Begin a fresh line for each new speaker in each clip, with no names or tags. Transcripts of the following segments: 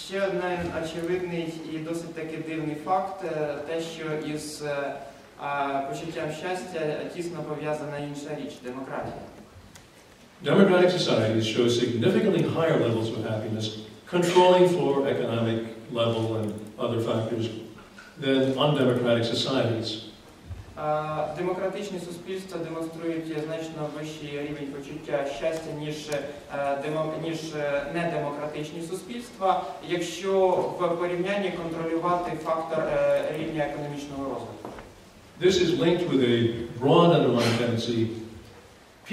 Ще один очевидний і досить таки дивний факт, те, що із почуттям щастя тісно пов'язана інша річ – демократія.
Democratic societies show significantly higher levels of happiness, controlling for economic level and other factors, than undemocratic societies.
Демократичні суспільства демонструють значно вищий рівень почуття щастя, ніж недемократичні суспільства, якщо в порівнянні контролювати фактор рівня економічного розвитку.
This is linked with a broad underlying tendency.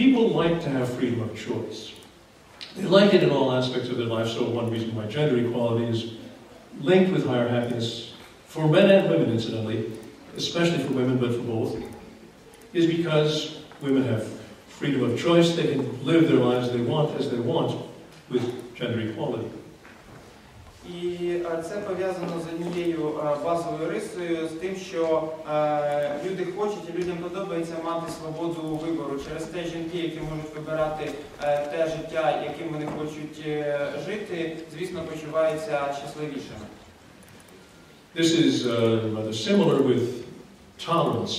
People like to have freedom of choice. They like it in all aspects of their life, so one reason why gender equality is linked with higher happiness for men and women, incidentally, especially for women, but for both, is because women have freedom of choice. They can live their lives they want as they want with gender equality.
І це пов'язано з однією базовою рисою, з тим, що люди хочуть і людям подобається мати свободу вибору. Через те жінки, які можуть вибирати те життя, яким вони хочуть жити, звісно, почуваються щасливішими.
This is rather similar with tolerance.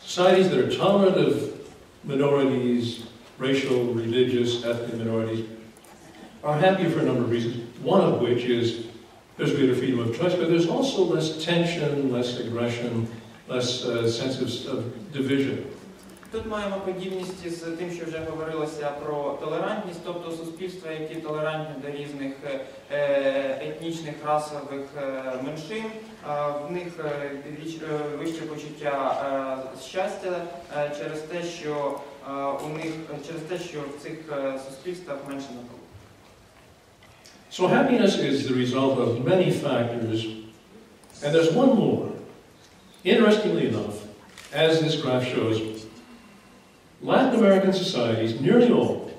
Societies that are tolerant of minorities, racial, religious, ethnic minorities, are happier for a number of reasons, one of which is there's greater freedom of choice, but there's also less tension, less aggression, less sense of division.
Тут маємо подібність з тим, що вже говорилося про толерантність, тобто суспільства, які толерантні до різних етнічних, расових меншин, в них вище почуття щастя через те, що в цих суспільствах менше напруги.
So happiness is the result of many factors, and there's one more. Interestingly enough, as this graph shows, Latin American societies, nearly all,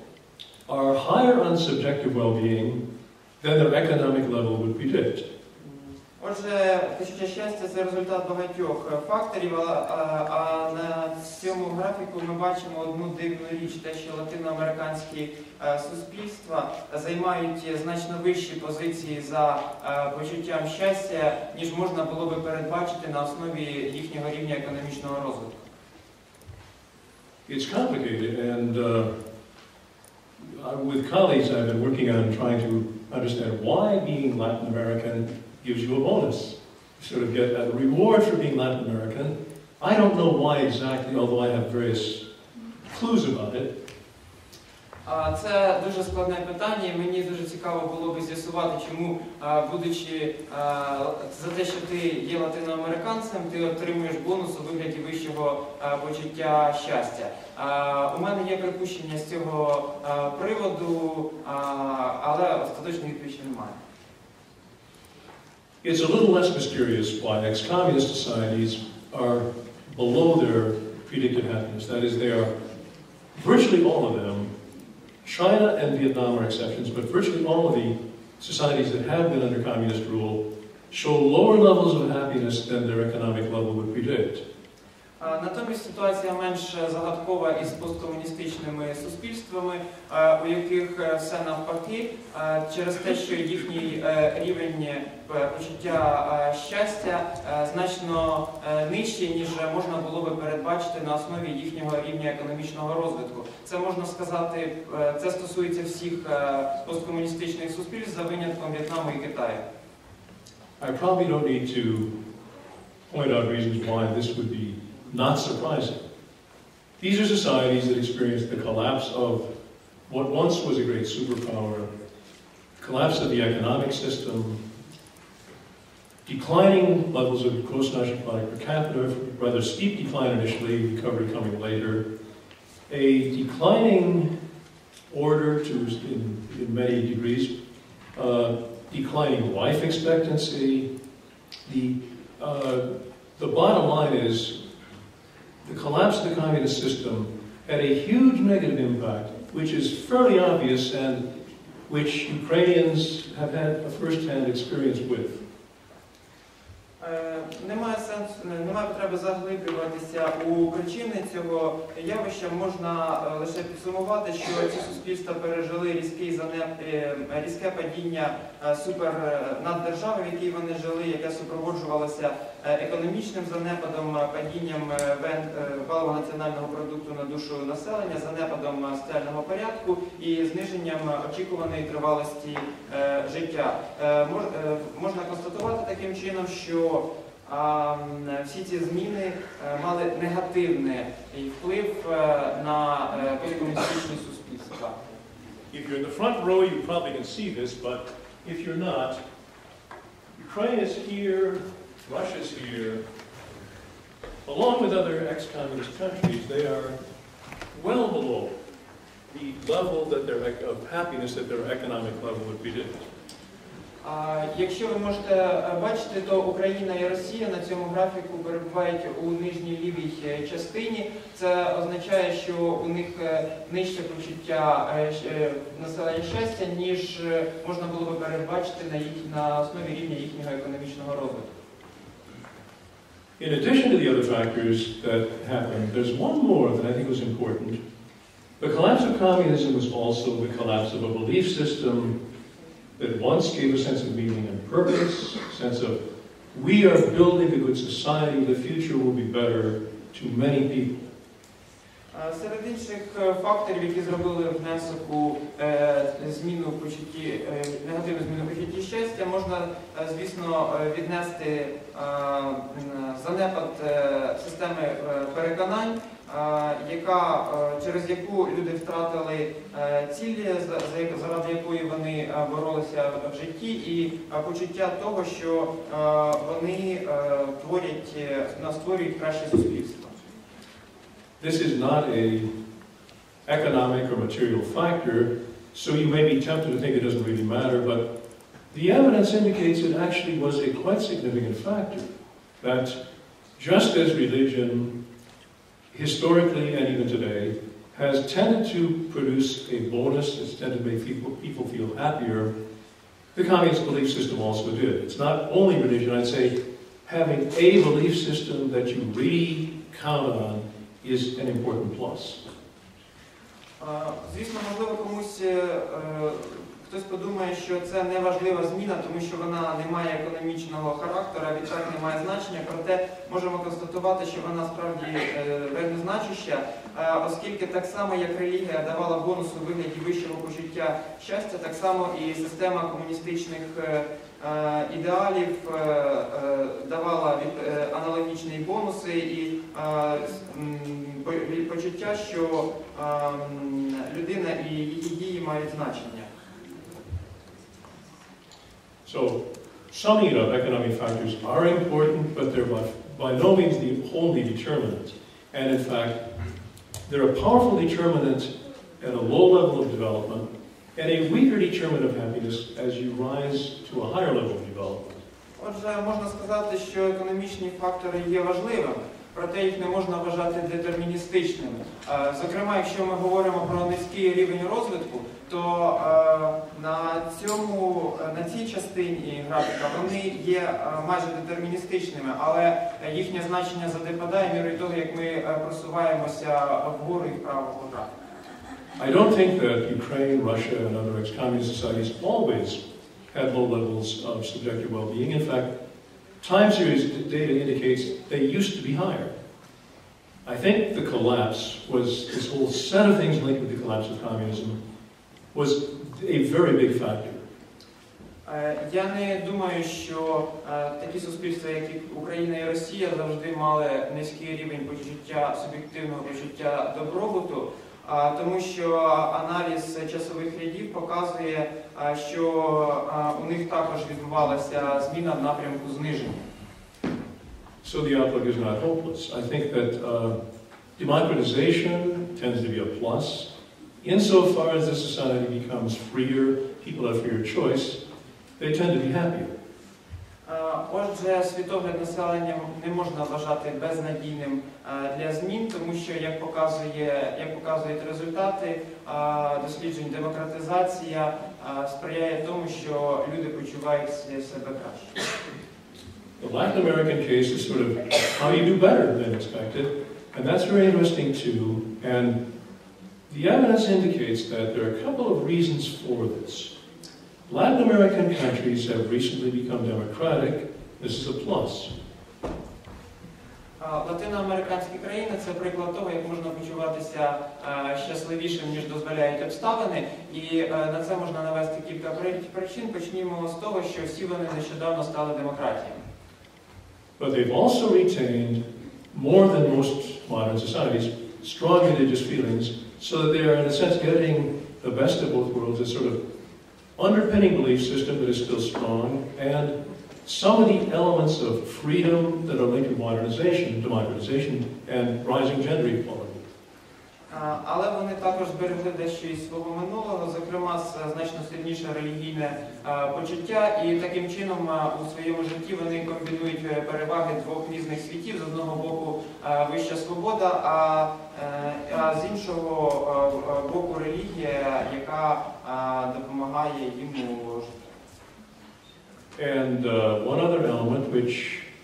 are higher on subjective well-being than their economic level would predict.
Отже, почуття щастя – це результат багатьох факторів, а на цьому графіку ми бачимо одну дивну річ, те, що латиноамериканські суспільства займають значно вищі позиції за почуттям щастя, ніж можна було би передбачити на основі їхнього рівня економічного розвитку.
It's complicated, and with colleagues I've been working on trying to understand why being Latin American gives you a bonus. You sort of get a reward for being Latin American. I don't know why exactly, although I have various clues about it.
Це дуже складне питання, і мені дуже цікаво було би з'ясувати, чому, будучи за те, що ти є латиноамериканцем, ти отримуєш бонус у вигляді вищого почуття щастя. У мене є припущення з цього приводу, але остаточної відповіді немає.
It's a little less mysterious why ex-communist societies are below their predicted happiness. That is, they are, virtually all of them, China and Vietnam are exceptions, but virtually all of the societies that have been under communist rule show lower levels of happiness than their economic level would predict.
Натомість ситуація менш загадкова із посткомуністичними суспільствами, у яких все навпаки, через те, що їхній рівень почуття щастя значно нижчий, ніж можна було би передбачити на основі їхнього рівня економічного розвитку. Це можна сказати, це стосується всіх посткомуністичних суспільств за винятком В'єтнаму і Китаю.
I probably don't need to point out reasons why this would be not surprising. These are societies that experienced the collapse of what once was a great superpower, collapse of the economic system, declining levels of gross national product per capita, rather steep decline initially, recovery coming later, a declining order in many degrees, declining life expectancy. The bottom line is the collapse of the communist system had a huge negative impact, which is fairly obvious and which Ukrainians have had a first-hand experience with.
Немає сенсу, немає потреби заглиблюватися у причини цього явища. Можна лише підсумувати, що ці суспільства пережили різке падіння супернаддержави, в якій вони жили, яке супроводжувалося економічним занепадом, падінням валового національного продукту на душу населення, занепадом соціального порядку і зниженням очікуваної тривалості життя. Можна констатувати таким чином, що всі ці зміни мали негативний вплив на посткомуністичні суспільства.
If you're in the front row, you probably can see this, but if you're not, Ukraine is here, Russia's here. Along with other ex-communist countries, they are well below the level that of happiness that their economic level would predict.
Якщо ви можете бачити, то Україна і Росія на цьому графіку перебувають у нижній лівій частині. Це означає, що у них нижче почуття населення щастя, ніж можна було би передбачити на основі рівня їхнього економічного розвитку.
In addition to the other factors that happened, there's one more that I think was important. The collapse of communism was also the collapse of a belief system that once gave a sense of meaning and purpose, a sense of we are building a good society, the future will be better to many people.
Серед інших факторів, які зробили внесок у негативну зміну почутті щастя, можна, звісно, віднести занепад системи переконань, через яку люди втратили цілі, заради якої вони боролися в житті, і почуття того, що вони створюють краще суспільство.
This is not an economic or material factor, so you may be tempted to think it doesn't really matter, but the evidence indicates it actually was a quite significant factor. That just as religion, historically and even today, has tended to produce a bonus, it's tended to make people feel happier, the communist belief system also did. It's not only religion, I'd say having a belief system that you really count on is an important plus.
Звісно, можливо, хтось подумає, що це не важлива зміна, тому що вона не має економічного характеру, відтак не має значення, проте можемо констатувати, що вона справді вельми значуща, оскільки так само, як релігія давала бонус у вигляді вищого почуття щастя, так само і система комуністичних ідеалів давала аналогічні бонуси і почуття, що людина і її дії мають значення.
So, summing up, economic factors are important, but they're by no means the only determinant. And in fact, they're a powerful determinant at a low level of development, and a weaker determinant of happiness as you rise to a higher level of development.
Отже, можна сказати, що економічні фактори є важливими, проте їх не можна вважати детерміністичними. Зокрема, якщо ми говоримо про низький рівень розвитку, то на цій частині графіка вони є майже детерміністичними, але їхнє значення занепадає мірою того, як ми просуваємося вгору і вправо по графіку.
I don't think that Ukraine, Russia, and other ex-communist societies always had low levels of subjective well-being. In fact, time series data indicates they used to be higher. I think the collapse was, this whole set of things linked with the collapse of communism, was a very big factor.
Я не думаю, що такі суспільства, як Україна і Росія, завжди мали низький рівень почуття, суб'єктивного почуття добробуту, тому що аналіз часових рядів показує, що у них також відбувалася зміна в напрямку зниження.
So the outlook is not hopeless. I think that democratization tends to be a plus. Insofar as the society becomes freer, people have freer choice, they tend to be happier.
Отже, світогляд населення не можна вважати безнадійним для змін, тому що, як показують результати досліджень, демократизація сприяє тому, що люди почувають себе краще.
The Latin American case is sort of how you do better than expected, and that's very interesting too. And the evidence indicates that there are a couple of reasons for this. Latin American countries have recently become democratic. This is a plus.
Латиноамериканські країни – це приклад того, як можна почуватися щасливішим, ніж дозволяють обставини. І на це можна навести кілька причин. Почнімо з того, що всі вони нещодавно стали демократіями.
But they've also retained, more than most modern societies, strong religious feelings, so that they are, in a sense, getting the best of both worlds, a sort of underpinning belief system that is still strong, and some of the elements of freedom that are linked to democratization, and rising gender equality.
Але вони також зберегли дещо із свого минулого, зокрема, значно сильніше релігійне почуття, і таким чином у своєму житті вони комбінують переваги двох різних світів. З одного боку вища свобода, а з іншого боку релігія, яка допомагає їм у житті.
And one other element, which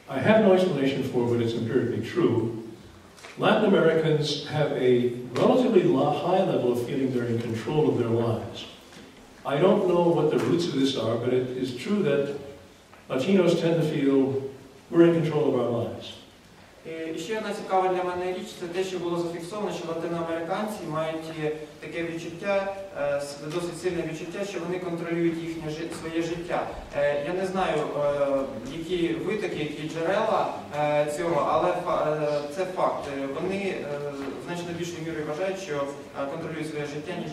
I have no explanation for, but it's empirically true, Latin Americans have a relatively high level of feeling they're in control of their lives. I don't know what the roots of this are, but it is true that Latinos tend to feel we're in control of our lives.
І ще одна цікава для мене річ – це те, що було зафіксовано, що латиноамериканці мають таке відчуття, досить сильне відчуття, що вони контролюють своє життя. Я не знаю, які витоки, які джерела цього, але це факт. Вони значно більшою мірою вважають, що контролюють своє життя, ніж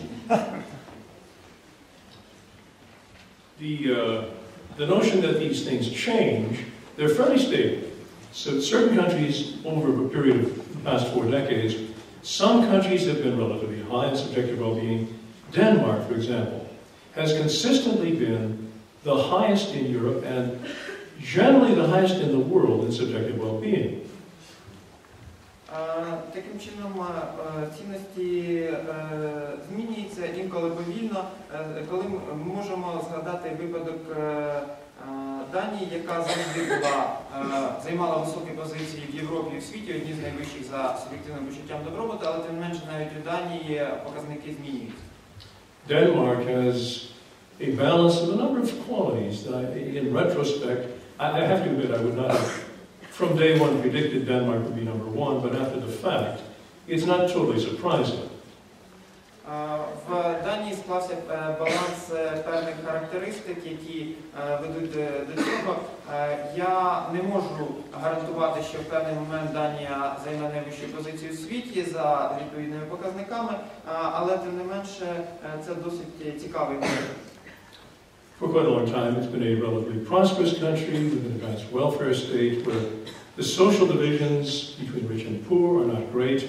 The notion that these things change, they're fairly stable. So certain countries, over a period of the past 4 decades, some countries have been relatively high in subjective well-being. Denmark, for example, has consistently been the highest in Europe and generally the highest in the world in subjective well-being.
Таким чином, цінності змінюються інколи повільно, коли ми можемо згадати випадок Данії, яка завжди займала високі позиції в Європі і в світі, одні з найвищих за суб'єктивним почуттям добробуту, але тим не менше навіть у Данії показники змінюються.
Denmark has a balance of a number of qualities. In retrospect, I have to admit I would not have, from day one, predicted Denmark would be number one, but after the fact, it's not totally surprising.
В Данії склався баланс певних характеристик, які ведуть до цього. Я не можу гарантувати, що в певний момент Данія займе найвищу позицію у світі за відповідними показниками, але тим не менше це досить цікавий момент.
For quite a long time, it's been a relatively prosperous country with an advanced welfare state where the social divisions between rich and poor are not great,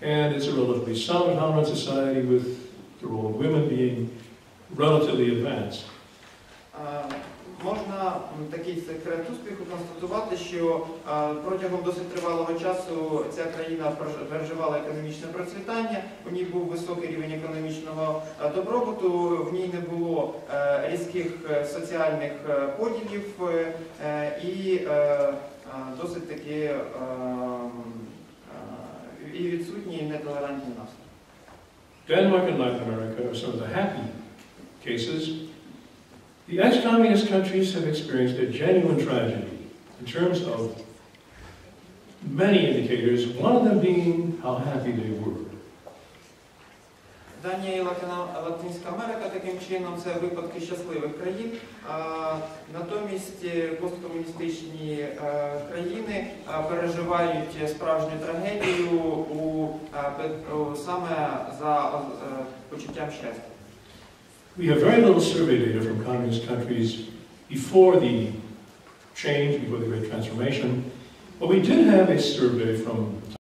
and it's a relatively sound and tolerant society with the role of women being relatively advanced.
Можна такий секрет успіху констатувати, що протягом досить тривалого часу ця країна переживала економічне процвітання, у ній був високий рівень економічного добробуту, в ній не було різких соціальних поділів і досить таки і відсутні нетолерантні настрої.
Denmark and Latin America are some of the happy cases. The ex-communist countries have experienced a genuine tragedy in terms of many indicators, one of them being how happy they were.
Данія і Латинська Америка таким чином це випадки щасливих країн, натомість посткомуністичні країни переживають справжню трагедію саме за почуттям щастя.
We have very little survey data from communist countries before the change, before the Great Transformation, but we did have a survey from